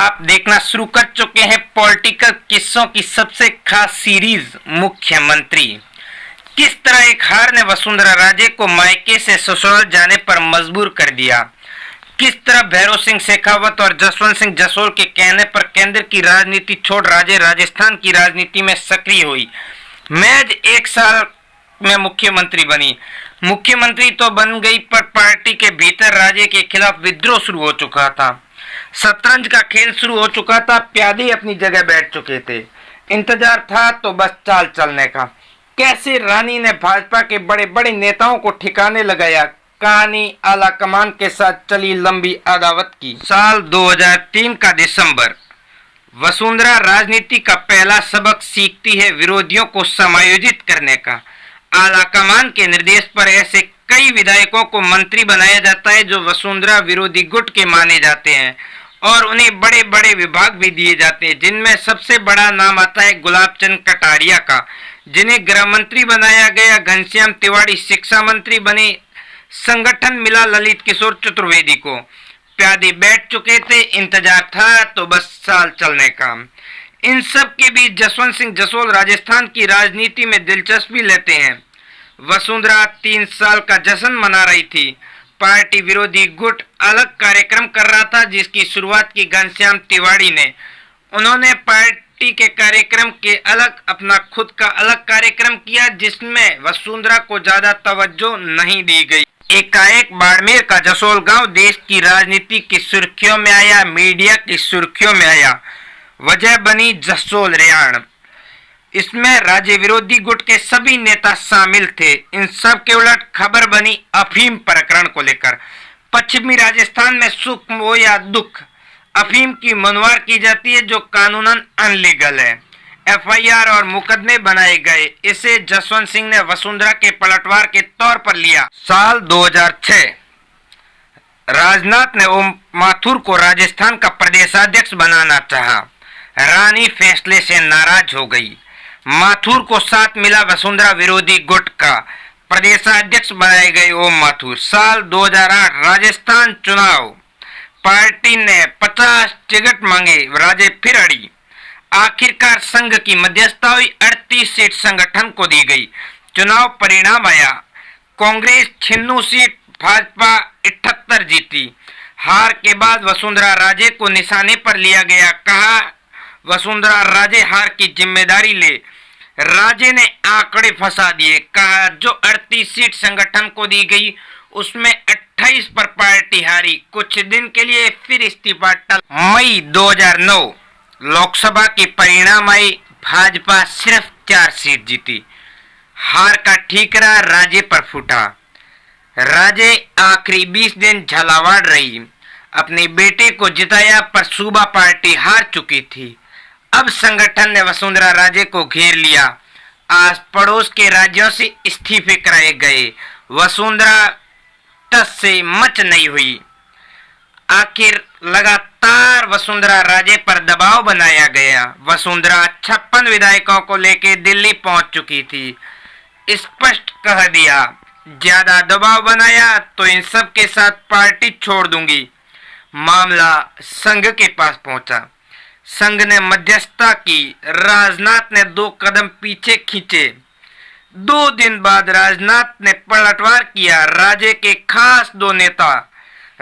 आप देखना शुरू कर चुके हैं पॉलिटिकल किस्सों की सबसे खास सीरीज मुख्यमंत्री। किस तरह एक हार ने वसुंधरा राजे को मायके से ससुराल जाने पर मजबूर कर दिया, किस तरह भैरव सिंह शेखावत और जसवंत सिंह जसोल के कहने पर केंद्र की राजनीति छोड़ राजे राजस्थान की राजनीति में सक्रिय हुई। महज 1 साल में मुख्यमंत्री बनी। मुख्यमंत्री तो बन गई पर पार्टी के भीतर राजे के खिलाफ विद्रोह शुरू हो चुका था। शतरंज का खेल शुरू हो चुका था। प्यादे अपनी जगह बैठ चुके थे। इंतजार था तो बस चाल चलने का। कैसे रानी ने भाजपा के बड़े बड़े नेताओं को ठिकाने लगाया। कहानी आला कमान के साथ चली लंबी अदावत की। साल 2003 का दिसंबर। वसुंधरा राजनीति का पहला सबक सीखती है विरोधियों को समायोजित करने का। आला कमान के निर्देश पर ऐसे कई विधायकों को मंत्री बनाया जाता है जो वसुंधरा विरोधी गुट के माने जाते हैं और उन्हें बड़े बड़े विभाग भी दिए जाते हैं, जिनमें सबसे बड़ा नाम आता है गुलाब चंद कटारिया का, जिन्हें गृह मंत्री बनाया गया। घनश्याम तिवारी शिक्षा मंत्री बने। संगठन मिला ललित किशोर चतुर्वेदी को। प्यादे बैठ चुके थे। इंतजार था तो बस साल चलने का। इन सब के बीच जसवंत सिंह जसोल राजस्थान की राजनीति में दिलचस्पी लेते हैं। वसुंधरा 3 साल का जश्न मना रही थी। पार्टी विरोधी गुट अलग कार्यक्रम कर रहा था, जिसकी शुरुआत की घनश्याम तिवारी ने। उन्होंने पार्टी के कार्यक्रम के अलग अपना खुद का अलग कार्यक्रम किया, जिसमें वसुंधरा को ज्यादा तवज्जो नहीं दी गई। एकाएक बाड़मेर का जसोल गांव देश की राजनीति की सुर्खियों में आया, मीडिया की सुर्खियों में आया। वजह बनी जसोल रेयाण। इसमें राज्य विरोधी गुट के सभी नेता शामिल थे। इन सब के उलट खबर बनी अफीम प्रकरण को लेकर। पश्चिमी राजस्थान में सुख हो या दुख, अफीम की मनवार की जाती है, जो कानूनन अनलीगल है। एफआईआर और मुकदमे बनाए गए। इसे जसवंत सिंह ने वसुंधरा के पलटवार के तौर पर लिया। साल 2006। राजनाथ ने ओम माथुर को राजस्थान का प्रदेशाध्यक्ष बनाना चाहा। रानी फैसले से नाराज हो गई। माथुर को साथ मिला वसुंधरा विरोधी गुट का। प्रदेशाध्यक्ष बनाए गए ओम माथुर। साल 2008 राजस्थान चुनाव। पार्टी ने 50 टिकट मांगे, राजे फिर अड़ी। आखिरकार संघ की मध्यस्थता हुई। 38 सीट संगठन को दी गई। चुनाव परिणाम आया। कांग्रेस 96 सीट, भाजपा 78 जीती। हार के बाद वसुंधरा राजे को निशाने पर लिया गया। कहा वसुंधरा राजे हार की जिम्मेदारी ले। राजे ने आंकड़े फंसा दिए। कहा जो 38 सीट संगठन को दी गई उसमें 28 पर पार्टी हारी। कुछ दिन के लिए फिर इस्तीफा टल। मई 2009 लोकसभा के परिणाम आए। भाजपा सिर्फ 4 सीट जीती। हार का ठीकरा राजे पर फूटा। राजे आखिरी 20 दिन झालावाड़ रही। अपने बेटे को जिताया पर सूबा पार्टी हार चुकी थी। अब संगठन ने वसुंधरा राजे को घेर लिया। आस पड़ोस के राज्यों से इस्तीफे कराए गए। वसुंधरा टस से मच नहीं हुई। आखिर लगातार वसुंधरा राजे पर दबाव बनाया गया। वसुंधरा 56 विधायकों को लेकर दिल्ली पहुंच चुकी थी। स्पष्ट कह दिया, ज्यादा दबाव बनाया तो इन सब के साथ पार्टी छोड़ दूंगी। मामला संघ के पास पहुंचा। संघ ने मध्यस्थता की। राजनाथ ने 2 कदम पीछे खींचे। 2 दिन बाद राजनाथ ने पलटवार किया। राजे के खास 2 नेता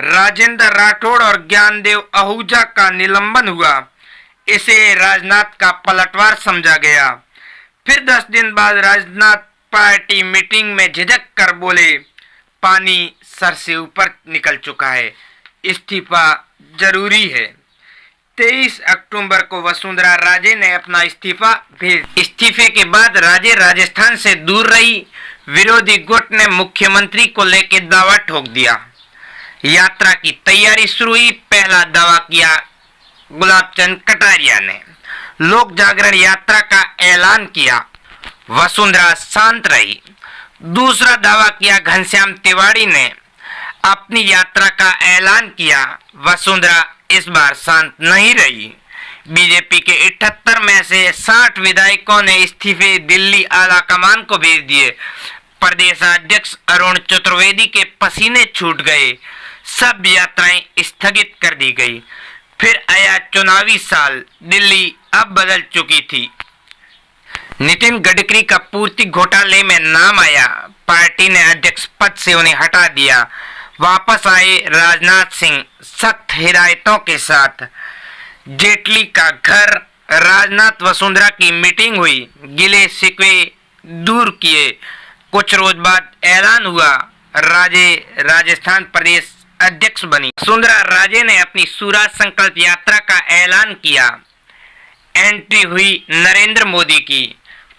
राजेंद्र राठौड़ और ज्ञानदेव आहूजा का निलंबन हुआ। इसे राजनाथ का पलटवार समझा गया। फिर 10 दिन बाद राजनाथ पार्टी मीटिंग में झिझक कर बोले, पानी सर से ऊपर निकल चुका है, इस्तीफा जरूरी है। 23 अक्टूबर को वसुंधरा राजे ने अपना इस्तीफा भेज। इस्तीफे के बाद राजे राजस्थान से दूर रही। विरोधी गुट ने मुख्यमंत्री को लेकर दावा ठोक दिया। यात्रा की तैयारी शुरू हुई। पहला दावा किया गुलाब चंद कटारिया ने। लोक जागरण यात्रा का ऐलान किया। वसुंधरा शांत रही। दूसरा दावा किया घनश्याम तिवारी ने। अपनी यात्रा का ऐलान किया। वसुंधरा इस बार शांत नहीं रही। बीजेपी के 78 में से 60 विधायकों ने इस्तीफे दिल्ली आला कमान को भेज दिए। प्रदेशाध्यक्ष अरुण चतुर्वेदी के पसीने छूट गए। सब यात्राएं स्थगित कर दी गई। फिर आया चुनावी साल, दिल्ली अब बदल चुकी थी। नितिन गडकरी का पूर्ति घोटाले में नाम आया, पार्टी ने अध्यक्ष पद से उन्हें हटा दिया। वापस आए राजनाथ सिंह सख्त हिदायतों के साथ। जेटली का घर, राजनाथ वसुंधरा की मीटिंग हुई, गिले शिकवे दूर किए। कुछ रोज बाद ऐलान हुआ, राजे राजस्थान प्रदेश अध्यक्ष बनी। वसुंधरा राजे ने अपनी स्वराज संकल्प यात्रा का ऐलान किया। एंट्री हुई नरेंद्र मोदी की,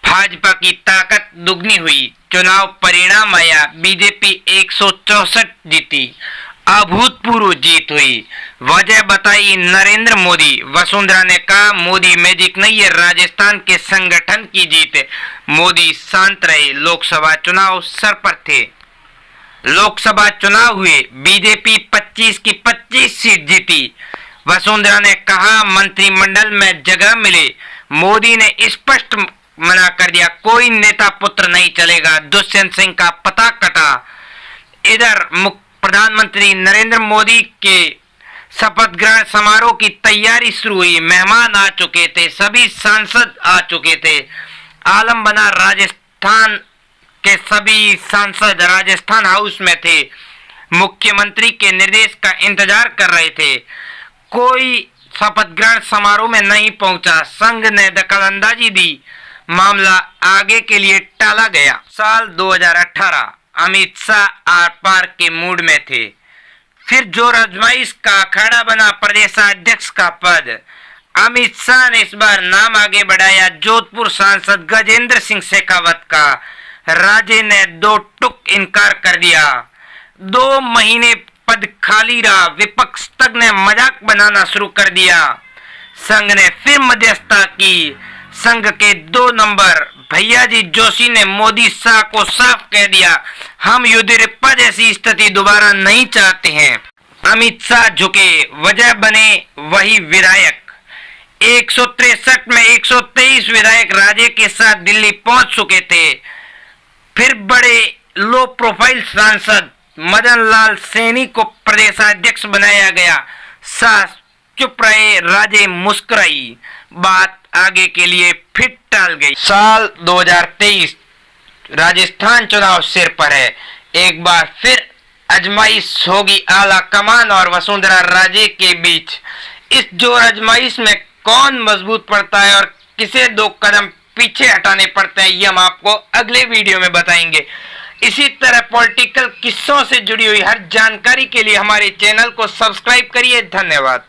भाजपा की ताकत दुगनी हुई। चुनाव परिणाम आया, बीजेपी 164 जीती, अभूतपूर्व जीत हुई। वजह बताई नरेंद्र मोदी। वसुंधरा ने कहा, मोदी मैजिक नहीं है, राजस्थान के संगठन की जीत है। मोदी शांत रहे। लोकसभा चुनाव सर पर थे। लोकसभा चुनाव हुए, बीजेपी 25 की 25 सीट जीती। वसुंधरा ने कहा, मंत्रिमंडल में जगह मिले। मोदी ने स्पष्ट मना कर दिया, कोई नेता पुत्र नहीं चलेगा। दुष्यंत सिंह का पता कटा। इधर प्रधानमंत्री नरेंद्र मोदी के शपथ ग्रहण समारोह की तैयारी शुरू हुई। मेहमान आ चुके थे, सभी सांसद आ चुके थे। आलम बना, राजस्थान के सभी सांसद राजस्थान हाउस में थे, मुख्यमंत्री के निर्देश का इंतजार कर रहे थे। कोई शपथ ग्रहण समारोह में नहीं पहुंचा। संघ ने दखलंदाजी दी, मामला आगे के लिए टाला गया। साल 2018, अमित शाह आर पार के मूड में थे। फिर जोर आजमाइश का अखाड़ा बना प्रदेशाध्यक्ष का पद। अमित शाह ने इस बार नाम आगे बढ़ाया, जोधपुर सांसद गजेंद्र सिंह शेखावत का। राजे ने दो टुक इनकार कर दिया। 2 महीने पद खाली रहा। विपक्ष तक ने मजाक बनाना शुरू कर दिया। संघ ने फिर मध्यस्थता की। संघ के 2 नंबर भैयाजी जोशी ने मोदी शाह को साफ कह दिया, हम येदियुरप्पा जैसी स्थिति दोबारा नहीं चाहते हैं। अमित शाह झुके, वजह बने वही विधायक। 163 में 123 विधायक राजे के साथ दिल्ली पहुंच चुके थे। फिर बड़े लो प्रोफाइल सांसद मदन लाल सैनी को प्रदेशाध्यक्ष बनाया गया। शाह चुप रहे, राजे मुस्कुराई। बात आगे के लिए फिर टाल गई। साल 2023, राजस्थान चुनाव सिर पर है। एक बार फिर आजमाइश होगी आला कमान और वसुंधरा राजे के बीच। इस जोर आजमाइश में कौन मजबूत पड़ता है और किसे 2 कदम पीछे हटाने पड़ते हैं, ये हम आपको अगले वीडियो में बताएंगे। इसी तरह पॉलिटिकल किस्सों से जुड़ी हुई हर जानकारी के लिए हमारे चैनल को सब्सक्राइब करिए। धन्यवाद।